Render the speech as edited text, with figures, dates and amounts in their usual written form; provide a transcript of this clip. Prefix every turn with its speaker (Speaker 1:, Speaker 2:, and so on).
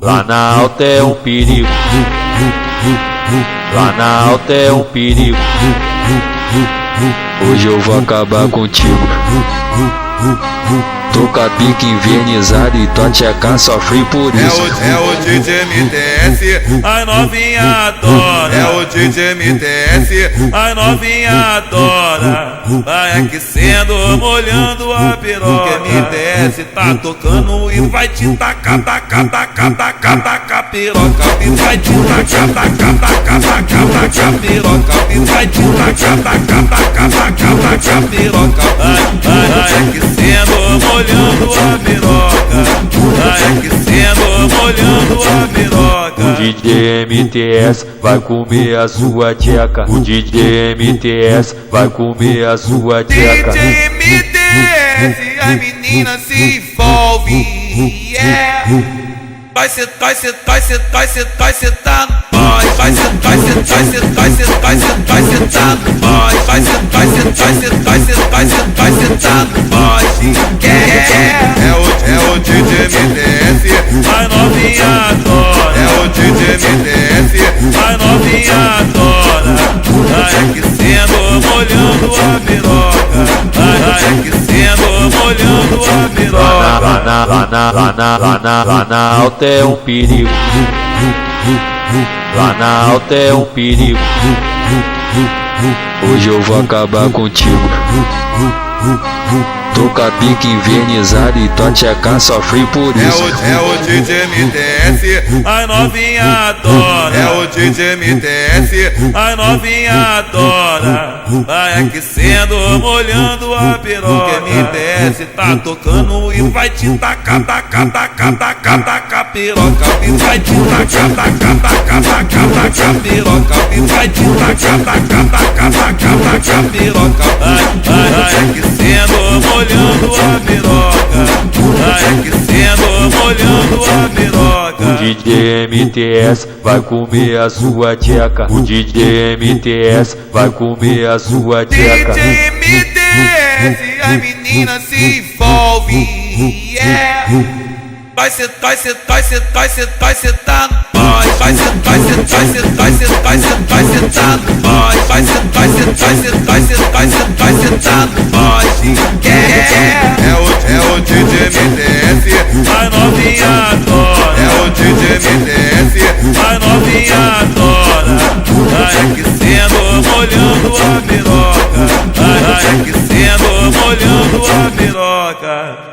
Speaker 1: Lá na alta é um perigo. Lá na alta é um perigo.
Speaker 2: Hoje eu vou acabar contigo. Tô com a pique invernizada e tua tcheca sofre por isso.
Speaker 3: É o DJ MTS, a novinha adora. É o DJ MTS, a novinha adora. Vai aquecendo, molhando a piroca. MTS tá tocando e vai te tacar, tacar, tacar, tacar, tacar piroca. E vai te tacar, tacar, tacar, tacar, tacar piroca. E vai te tacar, tacar, tacar, tacar, tacar piroca. Vai aquecendo, molhando a piroca. Vai aquecendo, molhando a piroca.
Speaker 1: O DJ MTS vai comer a sua tcheca. O DJ MTS vai comer a sua tcheca.
Speaker 3: DJ MTS, a menina se envolve. Yeah. Vai sentar no boy. Vai sentar no boy. Vai sentar no boy. É o DJ MTS, a novinha adora. É o DJ MTS, a novinha adora. Vai aquecendo, molhando a piroca. Vai aquecendo, molhando a piroca.
Speaker 1: Lá na alta é um perigo. Lá na alta é um perigo.
Speaker 2: Hoje eu vou acabar contigo. Tô com a pique invernizada e tua tcheca sofre por isso.
Speaker 3: É o DJ MTS, a novinha adora. É o DJ MTS, a novinha adora. Vai aquecendo, molhando a piroca. MTS tá tocando e vai te tacar, tacar, tacar, tacar, tacar piroca. E vai te tacar, tacar, tacar, tacar, tacar piroca. E vai te tacar, tacar, tacar, tacar, tacar piroca. Vai aquecendo, molhando a piroca. Vai aquecendo, molhando a piroca.
Speaker 1: O DJ MTS vai comer a sua tcheca. O DJ MTS vai comer a sua tcheca.
Speaker 3: DJ MTS, a menina se envolve. Yeah. Vai sentar no boy. Vai sentar no boy. Vai sentar no boy. É o DJ MTS, a novinha adora. É o DJ MTS, a novinha adora. Vai aquecendo, molhando a piroca. Vai aquecendo, molhando a piroca.